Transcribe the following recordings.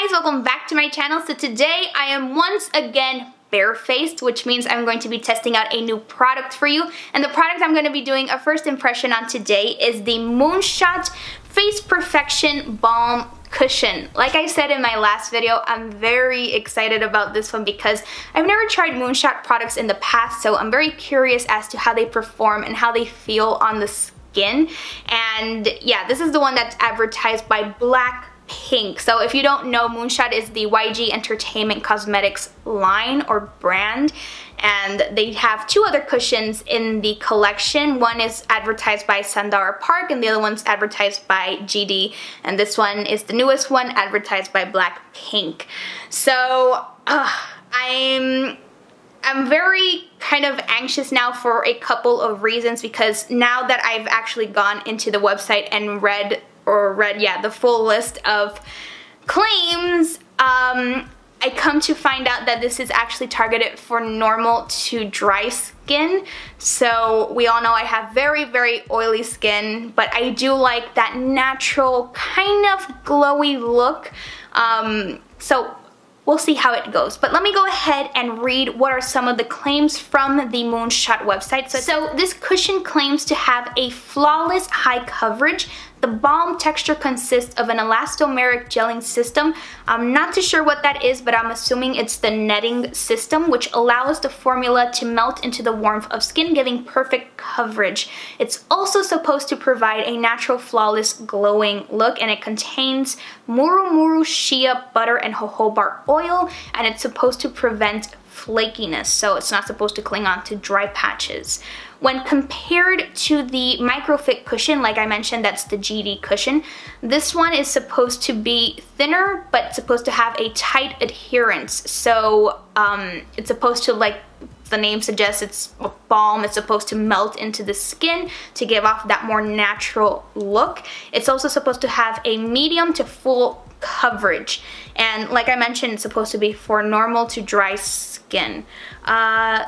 guys, welcome back to my channel. So today I am once again barefaced, which means I'm going to be testing out a new product for you. And the product I'm going to be doing a first impression on today is the Moonshot Face Perfection Balm Cushion. Like I said in my last video, I'm very excited about this one because I've never tried Moonshot products in the past, so I'm very curious as to how they perform and how they feel on the skin. And yeah, this is the one that's advertised by Blackpink. So if you don't know, Moonshot is the YG Entertainment Cosmetics line or brand, and they have two other cushions in the collection. One is advertised by Sandara Park and the other one's advertised by GD, and this one is the newest one advertised by Blackpink. So I'm very kind of anxious now for a couple of reasons, because now that I've actually gone into the website and read the full list of claims, I come to find out that this is actually targeted for normal to dry skin. So we all know I have very, very oily skin, but I do like that natural kind of glowy look. So we'll see how it goes. But let me go ahead and read what are some of the claims from the Moonshot website. So this cushion claims to have a flawless high coverage. The balm texture consists of an elastomeric gelling system. I'm not too sure what that is, but I'm assuming it's the netting system, which allows the formula to melt into the warmth of skin, giving perfect coverage. It's also supposed to provide a natural, flawless, glowing look, and it contains muru shea butter and jojoba oil, and it's supposed to prevent flakiness, so it's not supposed to cling on to dry patches. When compared to the Microfit cushion, like I mentioned, that's the GD cushion, this one is supposed to be thinner, but it's supposed to have a tight adherence. So it's supposed to, like the name suggests, it's a balm. It's supposed to melt into the skin to give off that more natural look. It's also supposed to have a medium to full coverage, and like I mentioned, it's supposed to be for normal to dry skin.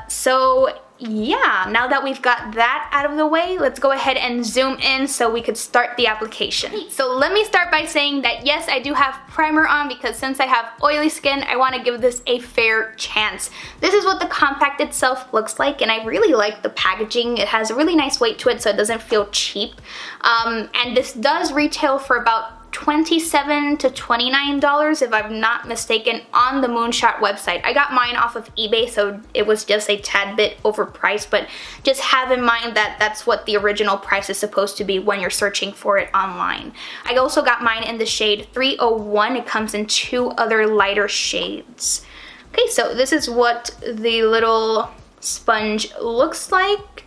So yeah, now that we've got that out of the way, let's go ahead and zoom in so we could start the application. So let me start by saying that yes, I do have primer on, because since I have oily skin, I want to give this a fair chance. This is what the compact itself looks like, and I really like the packaging. It has a really nice weight to it, so it doesn't feel cheap. And this does retail for about $27 to $29 if I'm not mistaken on the Moonshot website. I got mine off of eBay, so it was just a tad bit overpriced, but just have in mind that that's what the original price is supposed to be when you're searching for it online. I also got mine in the shade 301. It comes in two other lighter shades. Okay, so this is what the little sponge looks like.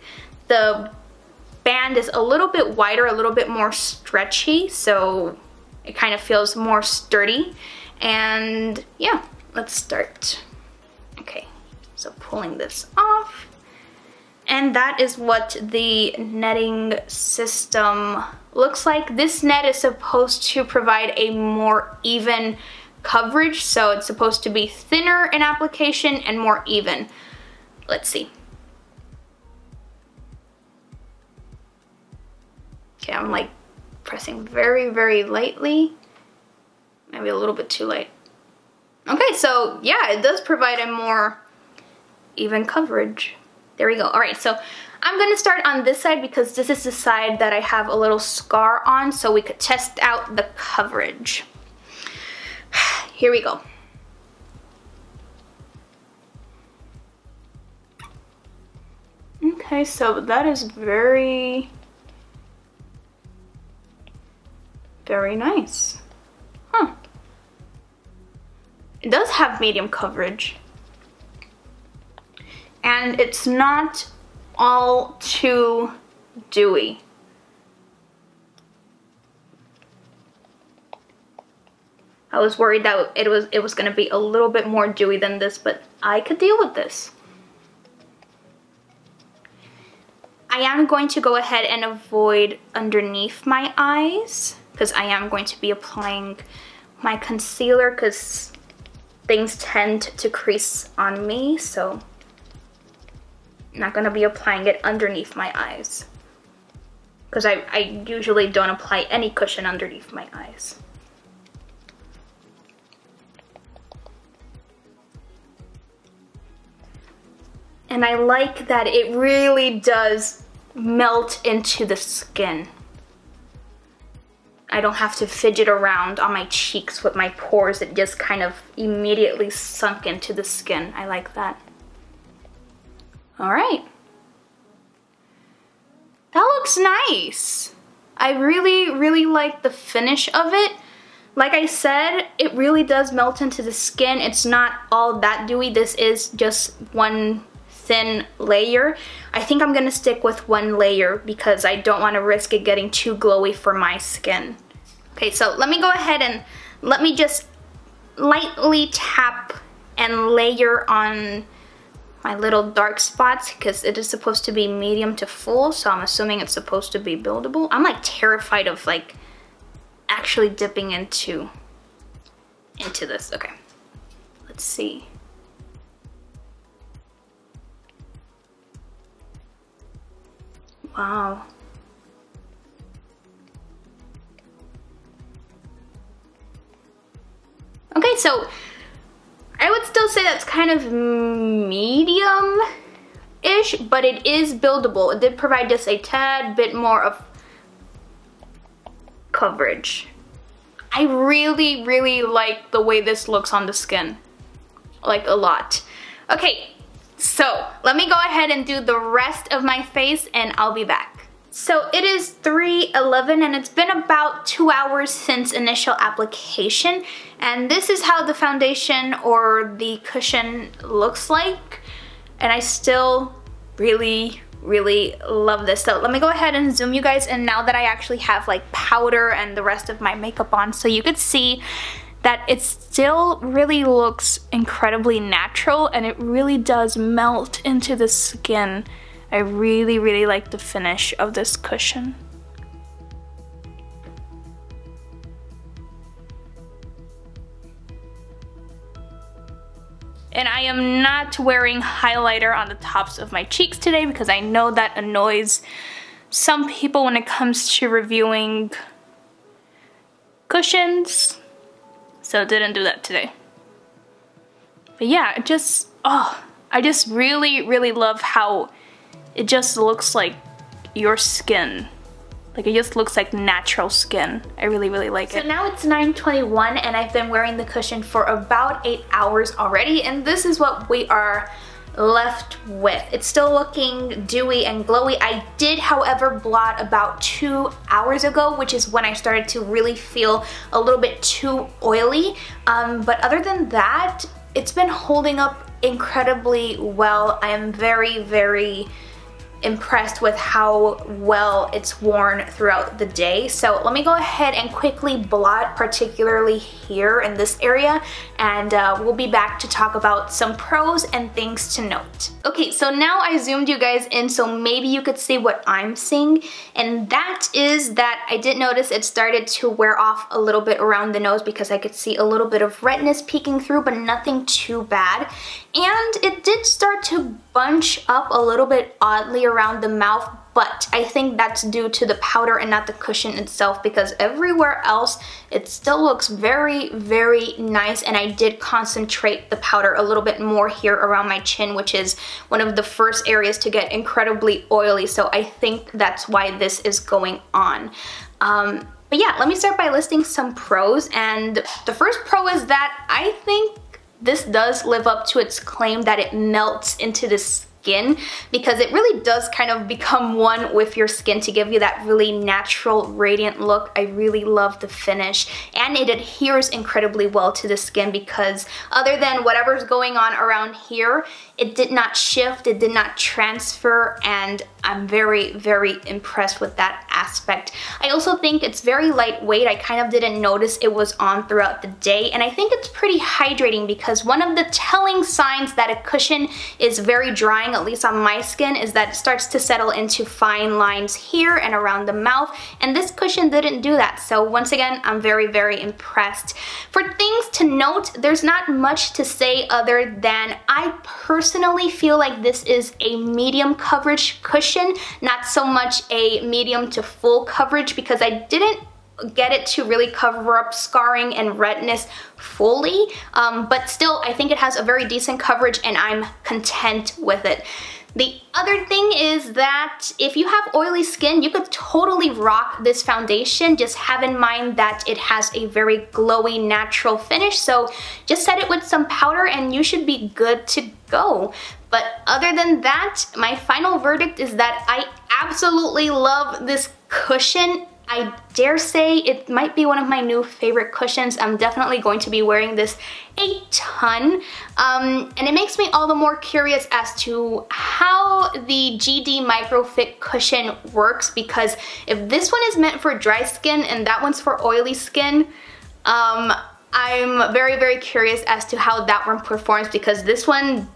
The band is a little bit wider, a little bit more stretchy, so it kind of feels more sturdy. And yeah, let's start. Okay, so pulling this off. And that is what the netting system looks like. This net is supposed to provide a more even coverage, so it's supposed to be thinner in application and more even. Let's see. Okay, I'm like pressing very, very lightly. Maybe a little bit too light. Okay, so yeah, it does provide a more even coverage. There we go. All right, so I'm gonna start on this side because this is the side that I have a little scar on, so we could test out the coverage. Here we go. Okay, so that is very nice. Huh. It does have medium coverage. And it's not all too dewy. I was worried that it was going to be a little bit more dewy than this, but I could deal with this. I am going to go ahead and avoid underneath my eyes, because I am going to be applying my concealer, because things tend to crease on me, so I'm not going to be applying it underneath my eyes, because I usually don't apply any cushion underneath my eyes. And I like that it really does melt into the skin. I don't have to fidget around on my cheeks with my pores. It just kind of immediately sunk into the skin. I like that. All right. That looks nice. I really like the finish of it. Like I said, it really does melt into the skin. It's not all that dewy. This is just one thin layer. I think I'm gonna stick with one layer because I don't want to risk it getting too glowy for my skin. Okay, so let me go ahead and let me just lightly tap and layer on my little dark spots because it is supposed to be medium to full, so I'm assuming it's supposed to be buildable. I'm like terrified of like actually dipping into this. Okay, let's see. Wow. Okay, so I would still say that's kind of medium-ish, but it is buildable. It did provide just a tad bit more of coverage. I really like the way this looks on the skin. Like a lot. Okay, so let me go ahead and do the rest of my face and I'll be back. So it is 3:11 and it's been about 2 hours since initial application, and this is how the foundation or the cushion looks like, and I still really love this. So let me go ahead and zoom you guys in now that I actually have like powder and the rest of my makeup on, so you could see that it still really looks incredibly natural and it really does melt into the skin. I really like the finish of this cushion. And I am not wearing highlighter on the tops of my cheeks today because I know that annoys some people when it comes to reviewing cushions. So didn't do that today. But yeah, I just really love how it just looks like your skin. Like it just looks like natural skin. I really like it. So now it's 9:21 and I've been wearing the cushion for about 8 hours already, and this is what we are left with. It's still looking dewy and glowy. I did, however, blot about 2 hours ago, which is when I started to really feel a little bit too oily. But other than that, it's been holding up incredibly well. I am very impressed with how well it's worn throughout the day. So let me go ahead and quickly blot, particularly here in this area, and we'll be back to talk about some pros and things to note. Okay, so now I zoomed you guys in so maybe you could see what I'm seeing, and that is that I did notice it started to wear off a little bit around the nose because I could see a little bit of redness peeking through, but nothing too bad. And it did start to bunch up a little bit oddly around the mouth, but I think that's due to the powder and not the cushion itself, because everywhere else it still looks very nice, and I did concentrate the powder a little bit more here around my chin, which is one of the first areas to get incredibly oily, so I think that's why this is going on. But yeah, let me start by listing some pros, and the first pro is that I think this does live up to its claim that it melts into the skin, because it really does kind of become one with your skin to give you that really natural, radiant look. I really love the finish, and it adheres incredibly well to the skin because other than whatever's going on around here, it did not shift, it did not transfer, and I'm very impressed with that aspect. I also think it's very lightweight. I kind of didn't notice it was on throughout the day, and I think it's pretty hydrating because one of the telling signs that a cushion is very drying, at least on my skin, is that it starts to settle into fine lines here and around the mouth, and this cushion didn't do that. So once again, I'm very impressed. For things to note, there's not much to say other than I personally feel like this is a medium coverage cushion, not so much a medium to full coverage, because I didn't get it to really cover up scarring and redness fully, but still I think it has a very decent coverage and I'm content with it. The other thing is that if you have oily skin, you could totally rock this foundation. Just have in mind that it has a very glowy natural finish, so just set it with some powder and you should be good to go. But other than that, my final verdict is that I absolutely love this cushion. I dare say it might be one of my new favorite cushions. I'm definitely going to be wearing this a ton. And it makes me all the more curious as to how the GD Microfit cushion works, because if this one is meant for dry skin and that one's for oily skin, I'm very, very curious as to how that one performs, because this one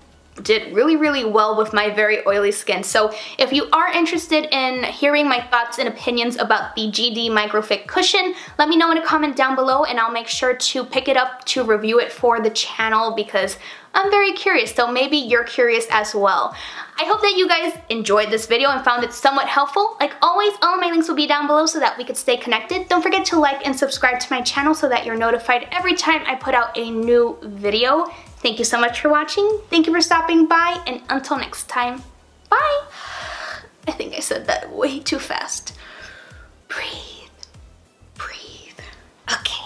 did really, really well with my very oily skin. So if you are interested in hearing my thoughts and opinions about the GD Microfit cushion, let me know in a comment down below and I'll make sure to pick it up to review it for the channel, because I'm very curious, so maybe you're curious as well. I hope that you guys enjoyed this video and found it somewhat helpful. Like always, all of my links will be down below so that we could stay connected. Don't forget to like and subscribe to my channel so that you're notified every time I put out a new video. Thank you so much for watching. Thank you for stopping by, and until next time, bye. I think I said that way too fast. Breathe, breathe. Okay.